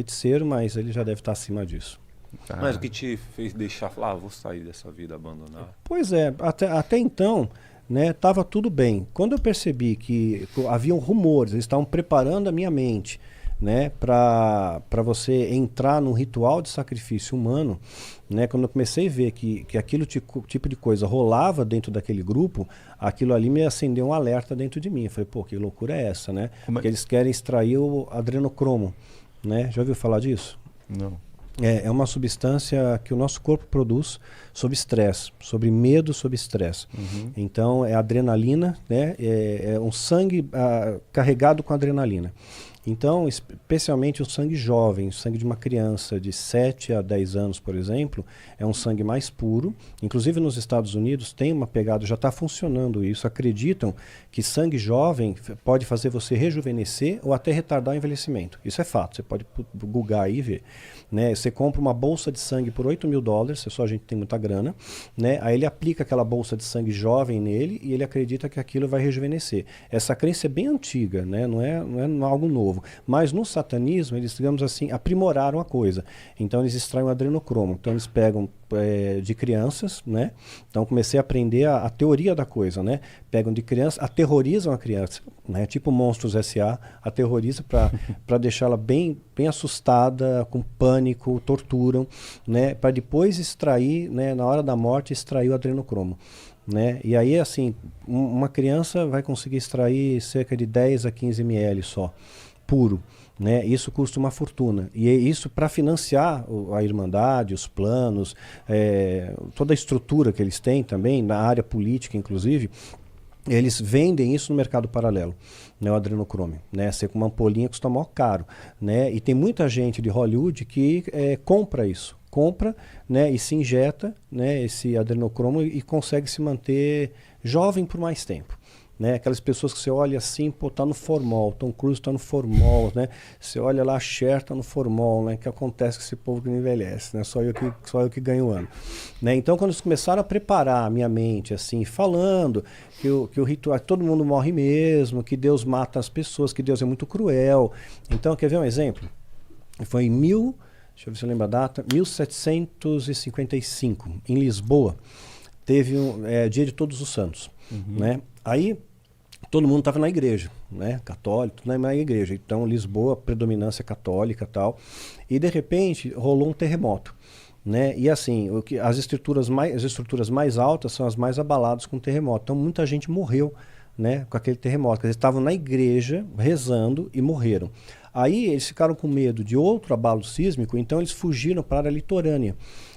feiticeiro, mas ele já deve estar acima disso. Mas o que te fez deixar, falar, vou sair dessa vida, abandonar? Pois é, até então, né, estava tudo bem. Quando eu percebi que haviam rumores, eles estavam preparando a minha mente, né, para você entrar num ritual de sacrifício humano, né, quando eu comecei a ver que aquilo tipo de coisa rolava dentro daquele grupo, aquilo ali me acendeu um alerta dentro de mim. Eu falei, pô, que loucura é essa, né? Porque eles querem extrair o adrenocromo, né? Já ouviu falar disso? Não. É uma substância que o nosso corpo produz sob estresse, sobre medo, sob estresse. Então, é adrenalina, né? É um sangue carregado com adrenalina. Então, especialmente o sangue jovem, o sangue de uma criança de 7 a 10 anos, por exemplo, é um sangue mais puro. Inclusive nos Estados Unidos tem uma pegada, já está funcionando isso. Acreditam que sangue jovem pode fazer você rejuvenescer ou até retardar o envelhecimento. Isso é fato, você pode googar aí e ver. Né? Você compra uma bolsa de sangue por $8.000, se só a gente tem muita grana, né? Aí ele aplica aquela bolsa de sangue jovem nele e ele acredita que aquilo vai rejuvenescer. Essa crença é bem antiga, né? Não é algo novo. Mas no satanismo, eles, digamos assim, aprimoraram a coisa. Então eles extraem o adrenocromo. Então eles pegam de crianças, né? Então comecei a aprender a teoria da coisa, né? Pegam de criança, aterrorizam a criança, né? Tipo Monstros S.A., aterroriza para deixá-la bem assustada, com pânico, torturam, né? Para depois extrair, né? Na hora da morte, extrair o adrenocromo. Né? E aí, assim, uma criança vai conseguir extrair cerca de 10 a 15 ml só, puro. Né? Isso custa uma fortuna. E isso para financiar a Irmandade, os planos, toda a estrutura que eles têm também, na área política, inclusive, eles vendem isso no mercado paralelo, né, o adrenocrome, né, ser com uma ampolinha custa mó caro, né, e tem muita gente de Hollywood que compra isso, né, e se injeta, né, esse adrenocromo e consegue se manter jovem por mais tempo. Né, aquelas pessoas que você olha assim, pô, tá no formol, Tom Cruise tá no formol, né? Você olha lá, a Cher tá no formol, né? Que acontece com esse povo que não envelhece, né? Só eu que ganho ano. Né? Então, quando eles começaram a preparar a minha mente, assim, falando que o ritual, todo mundo morre mesmo, que Deus mata as pessoas, que Deus é muito cruel. Então, quer ver um exemplo? Foi em deixa eu ver se eu lembro a data, 1755, em Lisboa, teve Dia de Todos os Santos, né? Aí todo mundo estava na igreja, né? Católico, tudo na igreja. Então, Lisboa, predominância católica e tal. E, de repente, rolou um terremoto. Né? E assim, as estruturas mais altas são as mais abaladas com terremoto. Então, muita gente morreu, né, com aquele terremoto. Eles estavam na igreja, rezando e morreram. Aí, eles ficaram com medo de outro abalo sísmico, então eles fugiram para a área litorânea.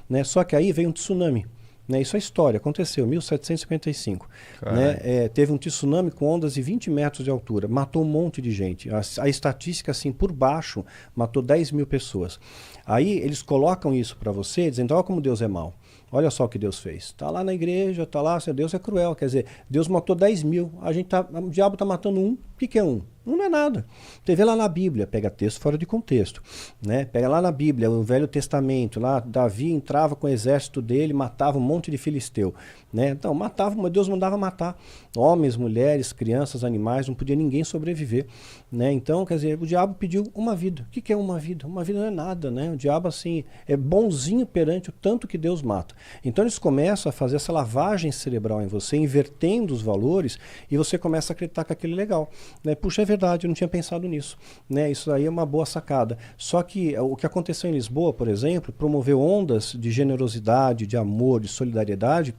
Né? Só que aí veio um tsunami. Né, isso é história, aconteceu em 1755. Né, teve um tsunami com ondas de 20 metros de altura, matou um monte de gente. A estatística, assim, por baixo, matou 10 mil pessoas. Aí eles colocam isso para você, dizendo, olha como Deus é mau. Olha só o que Deus fez. Está lá na igreja, está lá, Deus é cruel. Quer dizer, Deus matou 10 mil, o diabo está matando um. O que é um? Um não é nada. Você vê lá na Bíblia, pega texto fora de contexto. Né? Pega lá na Bíblia, o Velho Testamento, lá Davi entrava com o exército dele, matava um monte de filisteu. Né? Então, matava, mas Deus mandava matar. Homens, mulheres, crianças, animais, não podia ninguém sobreviver. Né? Então, quer dizer, o diabo pediu uma vida. O que é uma vida? Uma vida não é nada. Né? O diabo, assim, é bonzinho perante o tanto que Deus mata. Então, eles começam a fazer essa lavagem cerebral em você, invertendo os valores, e você começa a acreditar que aquilo é legal. Né? Puxa, é verdade, eu não tinha pensado nisso. Né? Isso aí é uma boa sacada. Só que o que aconteceu em Lisboa, por exemplo, promoveu ondas de generosidade, de amor, de solidariedade,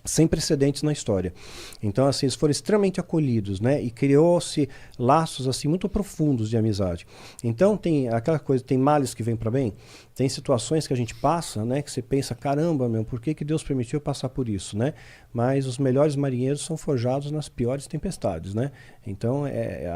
sem precedentes na história. Então, assim, eles foram extremamente acolhidos, né? E criou-se laços, assim, muito profundos de amizade. Então, tem aquela coisa, tem males que vêm para bem, tem situações que a gente passa, né? Que você pensa, caramba, meu, por que Deus permitiu eu passar por isso, né? Mas os melhores marinheiros são forjados nas piores tempestades, né? Então,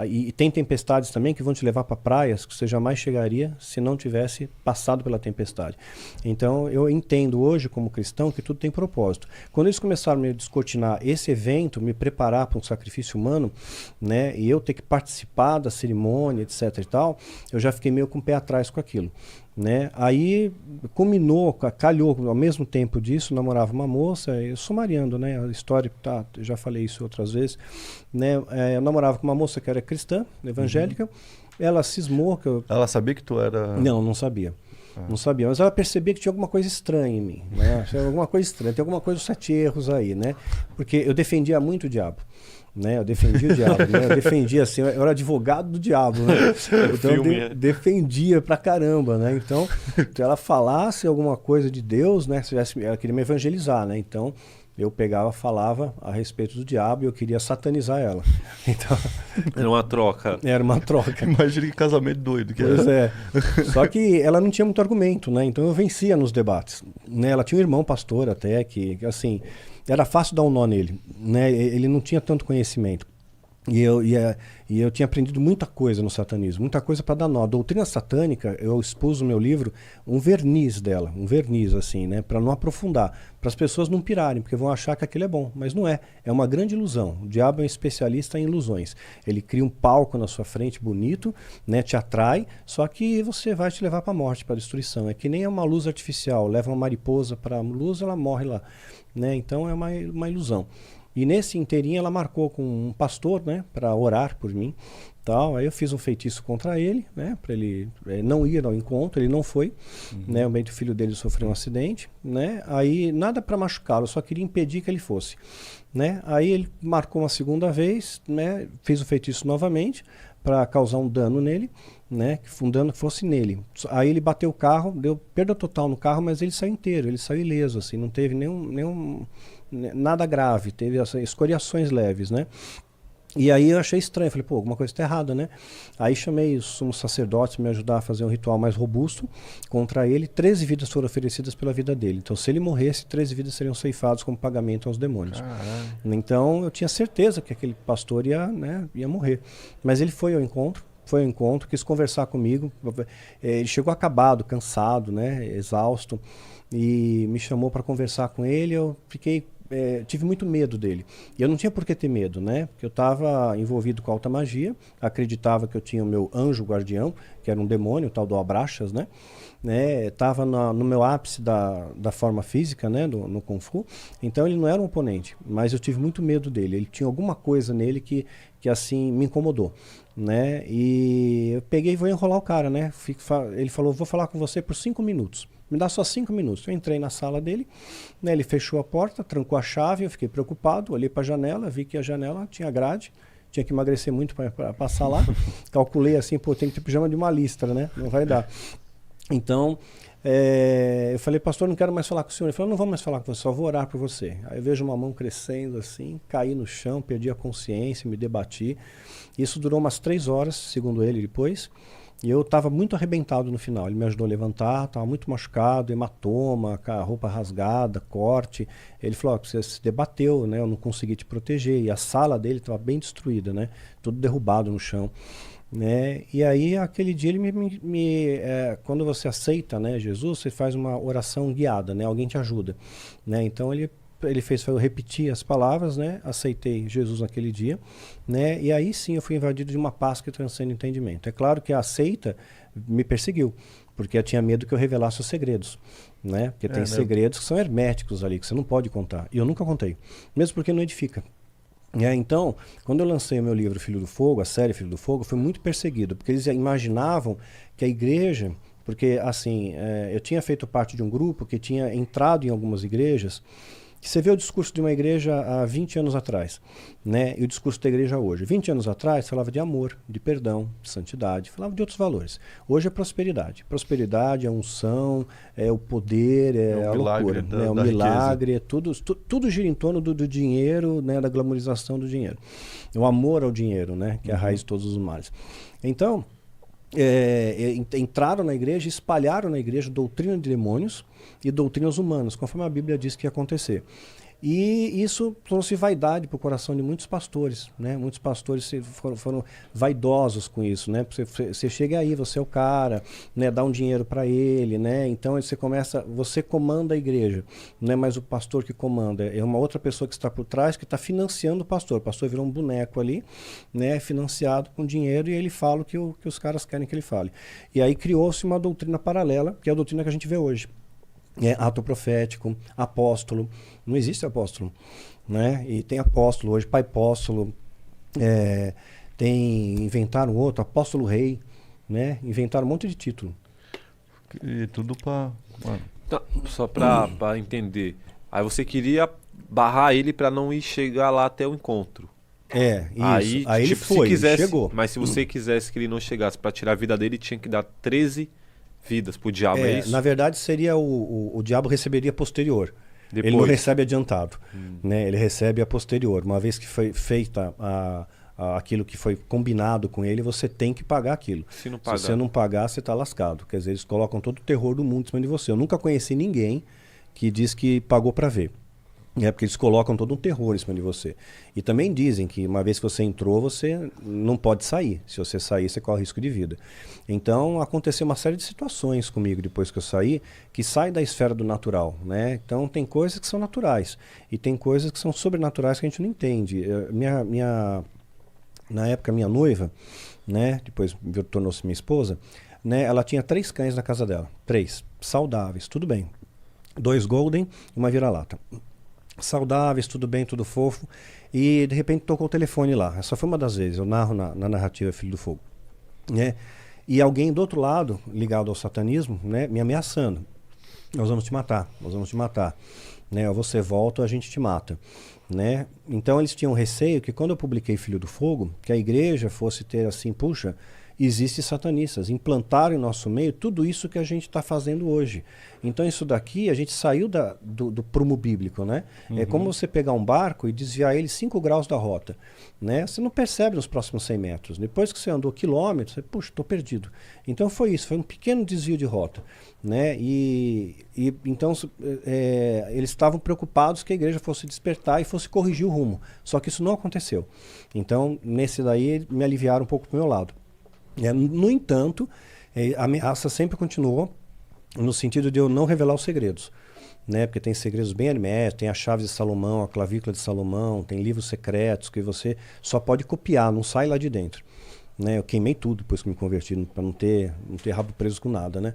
e tem tempestades também que vão te levar para praias que você jamais chegaria se não tivesse passado pela tempestade. Então, eu entendo hoje, como cristão, que tudo tem propósito. Quando eles começaram a me descortinar esse evento, me preparar para um sacrifício humano, né? E eu ter que participar da cerimônia, etc e tal, eu já fiquei meio com o pé atrás com aquilo. Né? Aí calhou ao mesmo tempo disso, namorava uma moça, eu sumariando, né? A história, eu já falei isso outras vezes, né? Eu namorava com uma moça que era cristã, evangélica, ela cismou que eu... Ela sabia que tu era... Não sabia. Não sabia, mas ela percebia que tinha alguma coisa estranha em mim, né? Tinha alguma coisa estranha, tem alguma coisa, os 7 erros aí, né? Porque eu defendia muito o diabo, né? Eu defendia o diabo, né? Eu defendia assim, eu era advogado do diabo, né? Então eu defendia pra caramba, né? Então, se ela falasse alguma coisa de Deus, né? Ela queria me evangelizar, né? Então, eu pegava, falava a respeito do diabo e eu queria satanizar ela. Então, era uma troca. Era uma troca. Imagina que casamento doido que Pois era. é. Só que ela não tinha muito argumento, né? Então eu vencia nos debates, né? Ela tinha um irmão pastor até que, assim, era fácil dar um nó nele, né? Ele não tinha tanto conhecimento. E eu tinha aprendido muita coisa no satanismo, muita coisa para dar nó. A doutrina satânica, eu expus no meu livro um verniz dela, um verniz assim, né, para não aprofundar, para as pessoas não pirarem, porque vão achar que aquilo é bom, mas não é. É uma grande ilusão. O diabo é um especialista em ilusões. Ele cria um palco na sua frente bonito, né, te atrai, só que você vai te levar para a morte, para a destruição. É que nem uma luz artificial, leva uma mariposa para a luz, ela morre lá, né? Então é uma ilusão. E nesse inteirinho ela marcou com um pastor, né, para orar por mim, tal. Aí eu fiz um feitiço contra ele, né, para ele não ir ao encontro. Ele não foi, né, o meio do filho dele sofreu um acidente, né. Aí nada para machucá-lo, eu só queria impedir que ele fosse, né. Aí ele marcou uma segunda vez, né, fiz o feitiço novamente para causar um dano nele, né, que um dano que fosse nele. Aí ele bateu o carro, deu perda total no carro, mas ele saiu inteiro, ele saiu ileso, assim, não teve nada grave, teve escoriações leves, né? E aí eu achei estranho, falei, pô, alguma coisa está errada, né? Aí chamei os sumos sacerdotes para me ajudar a fazer um ritual mais robusto contra ele. 13 vidas foram oferecidas pela vida dele. Então, se ele morresse, 13 vidas seriam ceifadas como pagamento aos demônios. Então, eu tinha certeza que aquele pastor ia morrer. Mas ele foi ao encontro, quis conversar comigo. Ele chegou acabado, cansado, né, exausto, e me chamou para conversar com ele. Eu tive muito medo dele. E eu não tinha por que ter medo, né? Porque eu estava envolvido com a alta magia, acreditava que eu tinha o meu anjo guardião, que era um demônio, o tal do Abraxas, né? Estava no meu ápice da forma física, né? No Kung Fu. Então ele não era um oponente, mas eu tive muito medo dele. Ele tinha alguma coisa nele que assim me incomodou, né? E eu peguei e vou enrolar o cara, né? Ele falou, vou falar com você por 5 minutos. Me dá só 5 minutos. Eu entrei na sala dele, né, ele fechou a porta, trancou a chave, eu fiquei preocupado, olhei para a janela, vi que a janela tinha grade, tinha que emagrecer muito para passar lá. Calculei assim, pô, tem que ter pijama de uma listra, né? Não vai dar. Então, eu falei, pastor, não quero mais falar com o senhor. Ele falou, não vou mais falar com você, só vou orar por você. Aí eu vejo uma mão crescendo assim, caí no chão, perdi a consciência, me debati. Isso durou umas 3 horas, segundo ele, depois. E eu estava muito arrebentado no final. Ele me ajudou a levantar, estava muito machucado, hematoma, a roupa rasgada, corte. Ele falou, você se debateu, né? Eu não consegui te proteger. E a sala dele estava bem destruída, né? Tudo derrubado no chão. Né? E aí, aquele dia, ele quando você aceita, né, Jesus, você faz uma oração guiada, né? Alguém te ajuda. Né? Então, ele fez eu repetir as palavras, né? Aceitei Jesus naquele dia, né? E aí sim eu fui invadido de uma paz que transcende o entendimento. É claro que a seita me perseguiu, porque eu tinha medo que eu revelasse os segredos, né? Porque tem segredos que são herméticos ali, que você não pode contar. E eu nunca contei, mesmo porque não edifica. Então, quando eu lancei o meu livro Filho do Fogo, a série Filho do Fogo, foi muito perseguido, porque eles imaginavam que a igreja... Porque, assim, eu tinha feito parte de um grupo que tinha entrado em algumas igrejas. Você vê o discurso de uma igreja há 20 anos atrás, né? E o discurso da igreja hoje. 20 anos atrás falava de amor, de perdão, de santidade, falava de outros valores. Hoje é prosperidade. Prosperidade é unção, é o poder, é a loucura, né? O milagre, é tudo gira em torno do dinheiro, né? Da glamorização do dinheiro. O amor ao dinheiro, né? Que é a raiz de todos os males. Então, entraram na igreja, espalharam na igreja doutrina de demônios e doutrinas humanas, conforme a Bíblia diz que ia acontecer. E isso trouxe vaidade para o coração de muitos pastores, né? Muitos pastores foram vaidosos com isso, né? Você chega aí, você é o cara, né? Dá um dinheiro para ele, né? Então você comanda a igreja, não é mais o pastor que comanda, é uma outra pessoa que está por trás que está financiando o pastor. O pastor virou um boneco ali, né? Financiado com dinheiro, e ele fala o que os caras querem que ele fale. E aí criou-se uma doutrina paralela, que é a doutrina que a gente vê hoje. Ato profético, apóstolo, não existe apóstolo, né? E tem apóstolo hoje, pai apóstolo, inventaram outro, apóstolo rei, né? Inventaram um monte de título. E tudo pra... Mano, Então, só pra entender. Aí você queria barrar ele pra não ir chegar lá até o encontro. Isso. Aí ele tipo, foi, se quisesse, ele chegou. Mas se você quisesse que ele não chegasse pra tirar a vida dele, tinha que dar 13 vidas pro diabo, é isso? Na verdade, seria o diabo receberia posterior. Depois. Ele não recebe adiantado, né? Ele recebe a posterior. Uma vez que foi feita aquilo que foi combinado com ele, você tem que pagar aquilo. Se não pagar. Se você não pagar, você está lascado. Quer dizer, eles colocam todo o terror do mundo em cima de você. Eu nunca conheci ninguém que diz que pagou para ver. É porque eles colocam todo um terror em cima de você. E também dizem que uma vez que você entrou, você não pode sair. Se você sair, você corre risco de vida. Então, aconteceu uma série de situações comigo depois que eu saí, que saem da esfera do natural, né? Então, tem coisas que são naturais. E tem coisas que são sobrenaturais que a gente não entende. Na época, minha noiva, né? Depois tornou-se minha esposa, né? Ela tinha 3 cães na casa dela. 3. Saudáveis, tudo bem. 2 Golden e uma vira-lata. Saudáveis, tudo bem, tudo fofo, e de repente tocou o telefone lá. Essa foi uma das vezes, eu narro na narrativa Filho do Fogo, né? E alguém do outro lado, ligado ao satanismo, né, me ameaçando. Nós vamos te matar, né? Ou você volta ou a gente te mata, né? Então eles tinham receio que quando eu publiquei Filho do Fogo, que a igreja fosse ter assim, puxa, existem satanistas, implantaram em nosso meio tudo isso que a gente está fazendo hoje. Então isso daqui, a gente saiu do prumo bíblico, né? É como você pegar um barco e desviar ele 5 graus da rota, né? Você não percebe nos próximos 100 metros. Depois que você andou quilômetros, você, puxa, estou perdido. Então foi isso, foi um pequeno desvio de rota, né? Então eles estavam preocupados que a igreja fosse despertar e fosse corrigir o rumo. Só que isso não aconteceu. Então, nesse daí, me aliviaram um pouco para o meu lado. No entanto, a ameaça sempre continuou no sentido de eu não revelar os segredos, né? Porque tem segredos bem herméticos, tem a chave de Salomão, a clavícula de Salomão, tem livros secretos que você só pode copiar, não sai lá de dentro, né? Eu queimei tudo depois que me converti, para não ter rabo preso com nada, né?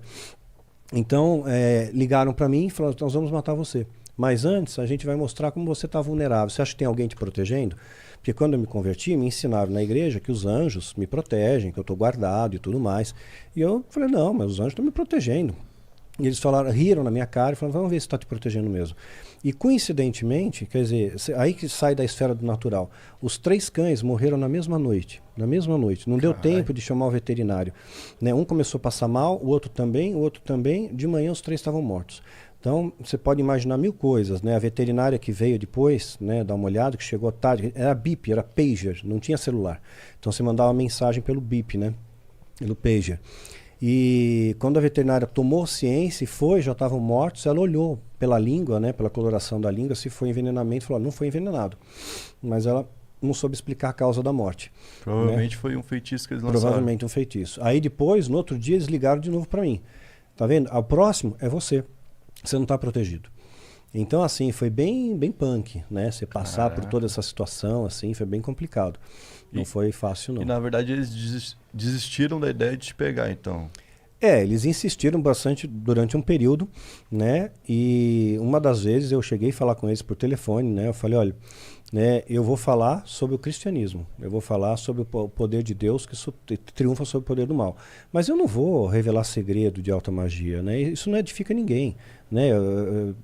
Então, ligaram para mim e falaram, nós vamos matar você. Mas antes, a gente vai mostrar como você está vulnerável. Você acha que tem alguém te protegendo? Porque quando eu me converti, me ensinaram na igreja que os anjos me protegem, que eu estou guardado e tudo mais. E eu falei, não, mas os anjos estão me protegendo. E eles riram na minha cara e falaram, vamos ver se está te protegendo mesmo. E coincidentemente, quer dizer, aí que sai da esfera do natural, os 3 cães morreram na mesma noite. Não deu tempo de chamar o veterinário, né? Um começou a passar mal, o outro também, de manhã os 3 estavam mortos. Então, você pode imaginar 1000 coisas, né? A veterinária que veio depois, né, dar uma olhada, que chegou tarde, era bip, era pager, não tinha celular. Então, você mandava uma mensagem pelo bip, né? Pelo pager. E quando a veterinária tomou ciência e já estavam mortos, ela olhou pela língua, né, pela coloração da língua, se foi envenenamento, falou, não foi envenenado. Mas ela não soube explicar a causa da morte. Provavelmente, né? Foi um feitiço que eles lançaram. Provavelmente um feitiço. Aí depois, no outro dia, eles ligaram de novo para mim. Tá vendo? O próximo é você. Você não está protegido. Então, assim, foi bem punk, né? Você passar por toda essa situação, assim, foi bem complicado. Não foi fácil, não. E, na verdade, eles desistiram da ideia de te pegar, então. Eles insistiram bastante durante um período, né? E uma das vezes eu cheguei a falar com eles por telefone, né? Eu falei, olha, né, eu vou falar sobre o cristianismo, eu vou falar sobre o poder de Deus que triunfa sobre o poder do mal. Mas eu não vou revelar segredo de alta magia, né? Isso não edifica ninguém, né?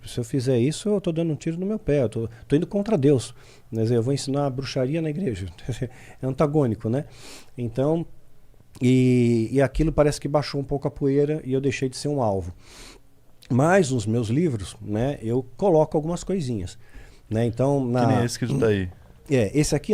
Se eu fizer isso, eu estou dando um tiro no meu pé, eu tô indo contra Deus. Né? Eu vou ensinar bruxaria na igreja. É antagônico, né? Então, e aquilo parece que baixou um pouco a poeira e eu deixei de ser um alvo. Mas nos meus livros, né, eu coloco algumas coisinhas. Né? Então, que nem esse que tu tá aí. Esse aqui